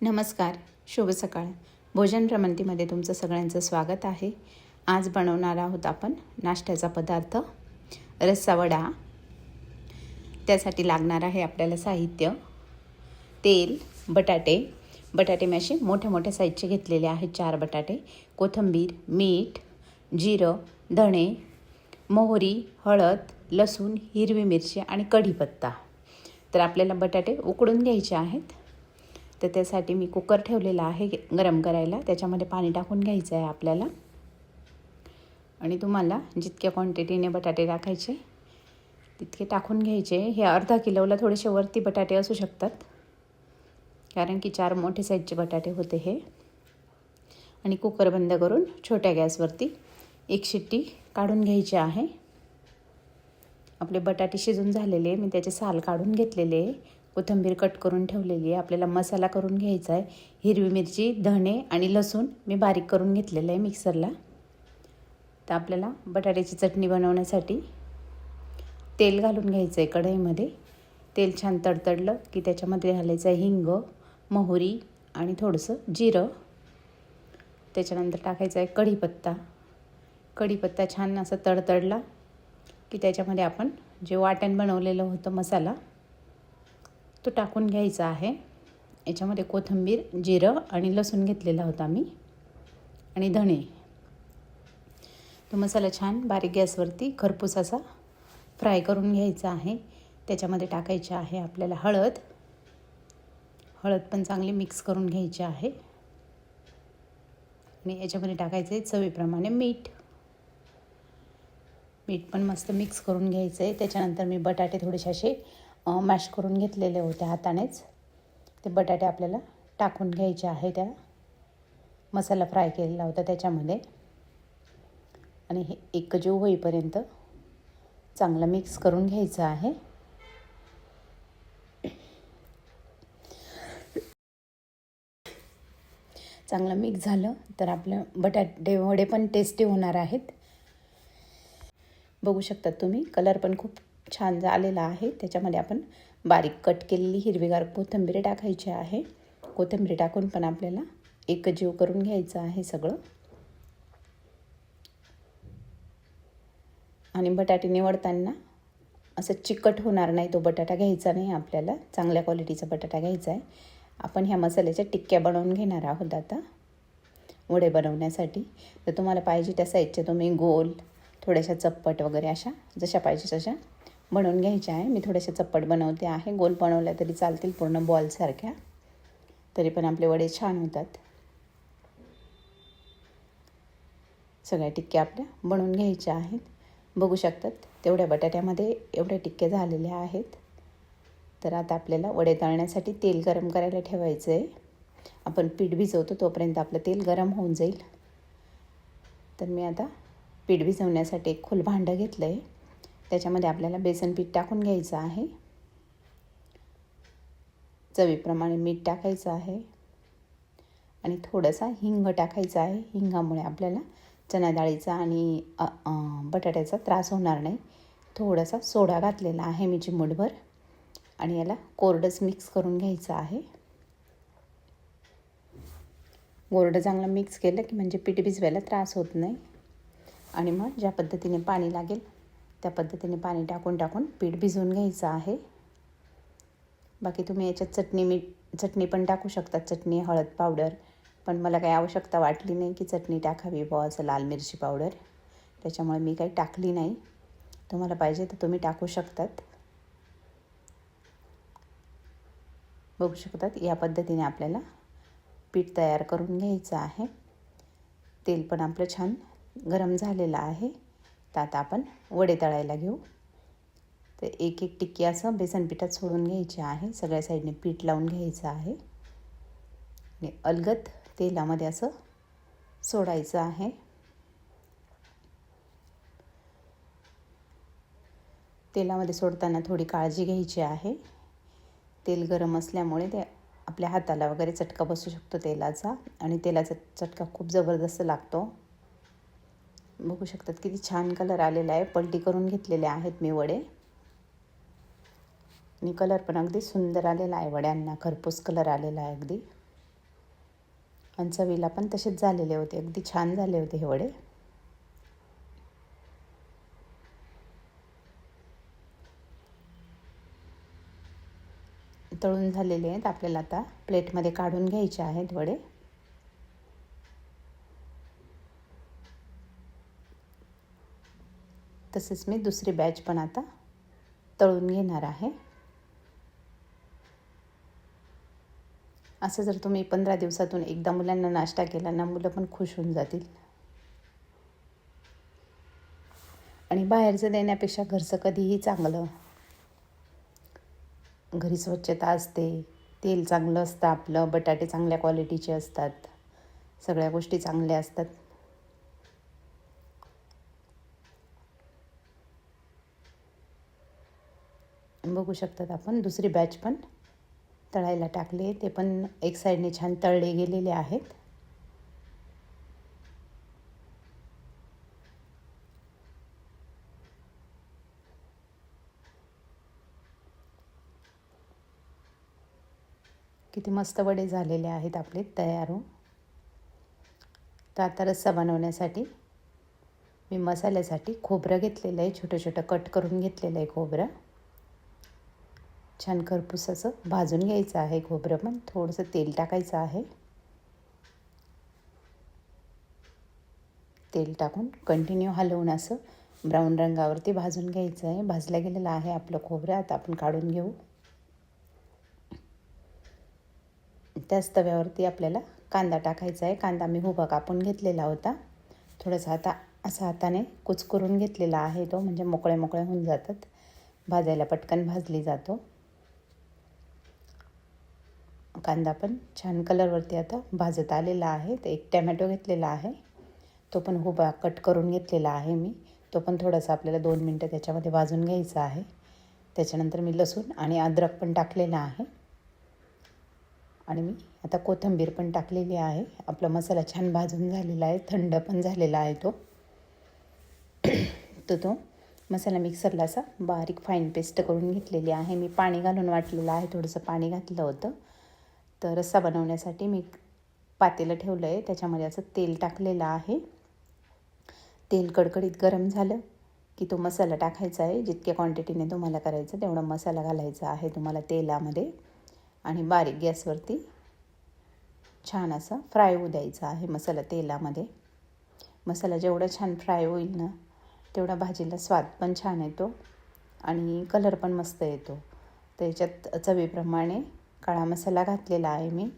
नमस्कार, शुभ सकाळ. भोजन भ्रमंतीमध्ये तुमचं सगळ्यांचं स्वागत आहे. आज बनवणार आहोत आपण नाश्त्याचा पदार्थ रस्सा वडा. त्यासाठी लागणार आहे आपल्याला साहित्य: तेल, बटाटे मी असे मोठ्या मोठ्या साईजचे घेतलेले आहेत 4 बटाटे, कोथिंबीर, मीठ, जिरं, धणे, मोहरी, हळद, लसूण, हिरवी मिरची आणि कढीपत्ता. तर आपल्याला बटाटे उकडून घ्यायचे आहेत. तर त्यासाठी मी कुकर ठेवलेला आहे गरम करायला. त्याच्यामध्ये पाणी टाकून घ्यायचं आहे आपल्याला. आणि तुम्हाला जितक्या क्वांटिटीने बटाटे टाकायचे तितके टाकून घ्यायचे. हे अर्धा किलोला थोडेसे वरती बटाटे असू शकतात, कारण की 4 मोठे साईजचे बटाटे होते हे. आणि कुकर बंद करून छोट्या गॅसवरती 1 शिट्टी काढून घ्यायची आहे. आपले बटाटे शिजून झालेले, मी त्याचे साल काढून घेतलेले आहे. कोथिंबीर कट करून ठेवलेली आहे. आपल्याला मसाला करून घ्यायचा आहे. हिरवी मिरची, धणे आणि लसूण मी बारीक करून घेतलेलं आहे मिक्सरला. तर आपल्याला बटाट्याची चटणी बनवण्यासाठी तेल घालून घ्यायचं आहे कढईमध्ये. तेल छान तडतडलं की त्याच्यामध्ये घालायचं आहे हिंग, मोहरी आणि थोडंसं जिरं. त्याच्यानंतर टाकायचं आहे कढीपत्ता छान असं तडतडला की त्याच्यामध्ये आपण जे वाटण बनवलेलं होतं मसाला तो टाकून घ्यायचा आहे. याच्यामध्ये कोथिंबीर, जिरं आणि लसूण घेतलेला होता मी आणि धणे. तो मसाला छान बारीक गॅसवरती खरपूस असा फ्राय करून घ्यायचा आहे. त्याच्यामध्ये टाकायची आहे आपल्याला हळद पण चांगली मिक्स करून घ्यायची आहे. आणि याच्यामध्ये टाकायचं आहे चवीप्रमाणे मीठ पण मस्त मिक्स करून घ्यायचं आहे. त्याच्यानंतर मी बटाटे थोडेसे असे मॅश करून घेतलेले होते हातानेच. ते बटाटे आपल्याला टाकून घ्यायचे आहे त्या मसाला फ्राय केलेला होता त्याच्यामध्ये. आणि हे एकजीव होईपर्यंत चांगलं मिक्स करून घ्यायचं आहे. चांगलं मिक्स झालं तर आपलं बटाटे वडे पण टेस्टी होणार आहेत. बघू शकतात तुम्ही, कलर पण खूप छान आलेला आहे. त्याच्यामध्ये आपण बारीक कट केलेली हिरवीगार कोथिंबीर टाकायची आहे. कोथिंबीर टाकून पण आपल्याला एकजीव करून घ्यायचं आहे सगळं. आणि बटाटे निवडताना असं चिकट होणार नाही तो बटाटा घ्यायचा नाही आपल्याला. चांगल्या क्वालिटीचा बटाटा घ्यायचा आहे. आपण ह्या मसाल्याच्या टिक्क्या बनवून घेणार आहोत आता वडे बनवण्यासाठी. तर तुम्हाला पाहिजे त्या साईजचे तुम्ही गोल, थोड्याशा चप्पट वगैरे अशा जशा पाहिजे तशा बनवून घ्यायच्या आहे. मी थोड्याशा चप्पट बनवते आहे. गोल बनवल्या तरी चालतील, पूर्ण बॉलसारख्या, तरी पण आपले वडे छान होतात. सगळ्या टिक्क्या आपल्या बनवून घ्यायच्या आहेत. बघू शकतात तेवढ्या बटाट्यामध्ये एवढ्या टिक्क्या झालेल्या आहेत. तर आता आपल्याला वडे तळण्यासाठी तेल गरम करायला ठेवायचं आहे. आपण पीठ भिजवतो तोपर्यंत आपलं तेल गरम होऊन जाईल. तर मी आता पीठ भिजवण्यासाठी एक खोल भांडं घेतलं आहे. त्याच्यामध्ये आपल्याला बेसन पीठ टाकून घ्यायचं आहे. चवीप्रमाणे मीठ टाकायचं आहे आणि थोडासा हिंग टाकायचा आहे. हिंगामुळे आपल्याला चणा डाळीचा आणि बटाट्याचा त्रास होणार नाही. थोडासा सोडा घातलेला आहे मी चिमूटभर. आणि याला कोरडंच मिक्स करून घ्यायचं आहे. कोरडं चांगलं मिक्स केलं की म्हणजे पीठ भिजवायला त्रास होत नाही. आणि मग ज्या पद्धतीने पाणी लागेल त्या पद्धतीने पाणी टाकून पीठ भिजवून घ्यायचं आहे. बाकी तुम्ही याच्यात चटणी पण टाकू शकता, चटणी, हळद पावडर. पण मला काही आवश्यकता वाटली नाही की चटणी टाकावी असं, लाल मिरची पावडर. त्याच्यामुळे मी काही टाकली नाही. तुम्हाला पाहिजे तर तुम्ही टाकू शकतात. बघू शकतात या पद्धतीने आपल्याला पीठ तयार करून घ्यायचं आहे. तेल पण आपलं छान गरम झालेलं आहे. तर आता आपण वडे तळायला घेऊ. तर एक टिक्की असं बेसन पिठात सोडून घ्यायची आहे. सगळ्या साईडने पीठ लावून घ्यायचं आहे आणि अलगद तेलामध्ये असं सोडायचं आहे. तेलामध्ये सोडताना थोडी काळजी घ्यायची आहे. तेल गरम असल्यामुळे ते आपल्या हाताला वगैरे चटका बसू शकतो तेलाचा, आणि तेलाचा चटका खूप जबरदस्त लागतो. बघू शकतात किती छान कलर आलेला आहे. पलटी करून घेतलेले आहेत मी वडे. आणि कलर पण अगदी सुंदर आलेला आहे वड्यांना. खरपूस कलर आलेला आहे अगदी. आणि चवीला पण तसेच झालेले होते, अगदी छान झाले होते हे वडे. तळून झालेले आहेत. आपल्याला आता प्लेटमध्ये काढून घ्यायचे आहेत वडे. तसेच मी दुसरी बॅच पण आता तळून घेणार आहे. असं जर तुम्ही 15 दिवसातून एकदा मुलांना नाश्ता केला ना, मुलं पण खुश होऊन जातील. आणि बाहेरचं देण्यापेक्षा घरचं कधीही चांगलं. घरी स्वच्छता असते, तेल चांगलं असतं आपलं, बटाटे चांगल्या क्वालिटीचे असतात, सगळ्या गोष्टी चांगल्या असतात. बघू शकतात आपण दुसरी बॅच पण तळायला टाकले, ते पण एक साईडने छान तळले गेलेले आहेत. किती मस्त वडे झालेले आहेत आपले तयार होऊन. तर आता रस्सा बनवण्यासाठी मी मसाल्यासाठी खोबरं घेतलेलं आहे, छोटं छोटं कट करून घेतलेलं आहे खोबरं. छान खरपूस असं भाजून घ्यायचं आहे खोबरं, पण थोडंसं तेल टाकायचं आहे. तेल टाकून कंटिन्यू हलवून असं ब्राऊन रंगावरती भाजून घ्यायचं आहे. भाजलं गेलेलं आहे आपलं खोबरं. आता आपण काढून घेऊ. त्याच तव्यावरती आपल्याला कांदा टाकायचा आहे. कांदा मी उभा कापून घेतलेला होता. थोडंसं आता असा हाताने कुचकरून घेतलेला आहे तो, म्हणजे मोकळे मोकळे होऊन जातात, भाजायला पटकन भाजली जातो. कांदा पण छान कलरवरती आता भाजत आलेला आहे. तर एक टॅमॅटो घेतलेला आहे, तो पण उभा कट करून घेतलेला आहे मी. तो पण थोडासा आपल्याला 2 मिनटं त्याच्यामध्ये भाजून घ्यायचा आहे. त्याच्यानंतर मी लसूण आणि अद्रक पण टाकलेला आहे. आणि मी आता कोथिंबीर पण टाकलेली आहे. आपला मसाला छान भाजून झालेला आहे, थंड पण झालेला आहे तो. तो मसाला मिक्सरला असा बारीक फाईन पेस्ट करून घेतलेली आहे. मी पाणी घालून वाटलेलं आहे, थोडंसं पाणी घातलं होतं. तर रस्सा बनवण्यासाठी मी पातेलं ठेवलं आहे, त्याच्यामध्ये असं तेल टाकलेलं आहे. तेल कडकडीत गरम झालं की तो मसाला टाकायचा आहे. जितक्या क्वांटिटीने तुम्हाला करायचं तेवढा मसाला घालायचा आहे तुम्हाला तेलामध्ये. आणि बारीक गॅसवरती छान असा फ्राय होऊ द्यायचा आहे मसाला तेलामध्ये. मसाला जेवढा छान फ्राय होईल ना, तेवढा भाजीला स्वाद पण छान येतो आणि कलर पण मस्त येतो. त्याच्यात चवीप्रमाणे काळा मसाला घातलेला आहे मी,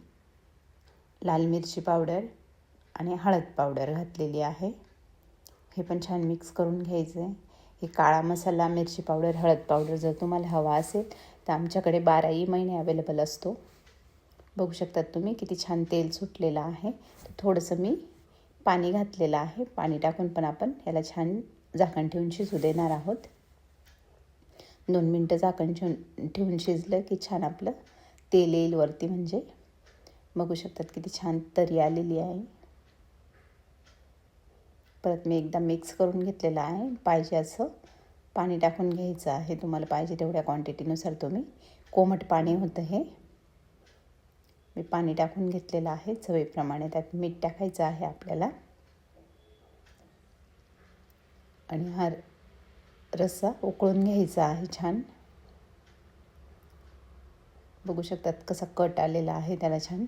लाल मिरची पावडर आणि हळद पावडर घातलेली आहे. हे पण छान मिक्स करून घ्यायचं आहे. हे काळा मसाला, मिरची पावडर, हळद पावडर जर तुम्हाला हवा असेल तर आमच्याकडे 12ही महिने अवेलेबल असतो. बघू शकतात तुम्ही किती छान तेल सुटलेलं आहे. तर थोडंसं मी पाणी घातलेलं आहे. पाणी टाकून पण आपण याला छान झाकण ठेवून शिजू देणार आहोत. 2 मिनटं झाकण ठेवून शिजलं की छान आपलं तेल येईल वरती. म्हणजे बघू शकतात किती छान तरी आलेली आहे. परत मी एकदा मिक्स करून घेतलेलं आहे. पाहिजे असं पाणी टाकून घ्यायचं आहे. तुम्हाला पाहिजे तेवढ्या क्वांटिटीनुसार तुम्ही. कोमट पाणी होतं हे. मी पाणी टाकून घेतलेलं आहे चवीप्रमाणे. त्यात मीठ टाकायचं आहे आपल्याला. आणि हा रस्सा उकळून घ्यायचा आहे छान. बघू शकतात कसा कट आलेला आहे त्याला छान.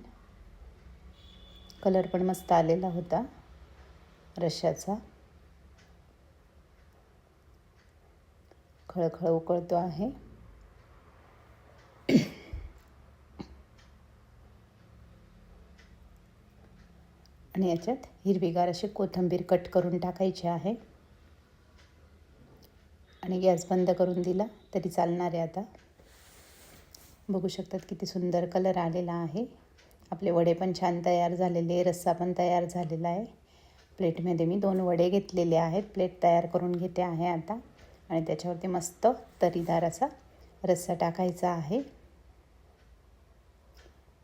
कलर पण मस्त आलेला होता रश्श्याचा. खळखळ उकळतो आहे. आणि याच्यात हिरवीगार अशी कोथिंबीर कट करून टाकायची आहे. आणि गॅस बंद करून दिला तरी चालणार आहे आता. बघू शकतात किती सुंदर कलर आलेला आहे. आपले वडे पण छान तयार झालेले, रस्सा पण तयार झालेला आहे. प्लेटमध्ये मी 2 वडे घेतलेले आहेत. प्लेट तयार करून घेते आहे आता. आणि त्याच्यावरती मस्त तरीदार असा रस्सा टाकायचा आहे.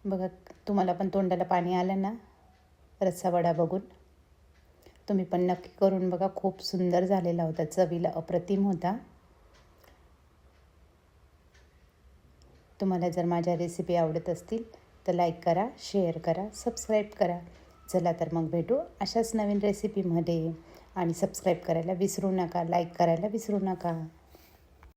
बघा तुम्हाला पण तोंडाला पाणी आलं ना रस्सा वडा बघून. तुम्ही पण नक्की करून बघा. खूप सुंदर झालेला होता, चवीला अप्रतिम होता. तुम्हाला जर माझ्या रेसिपी आवडत असतील तर लाईक करा, शेअर करा, सबस्क्राईब करा. चला तर मग भेटू अशाच नवीन रेसिपीमध्ये. आणि सबस्क्राईब करायला विसरू नका, लाईक करायला विसरू नका.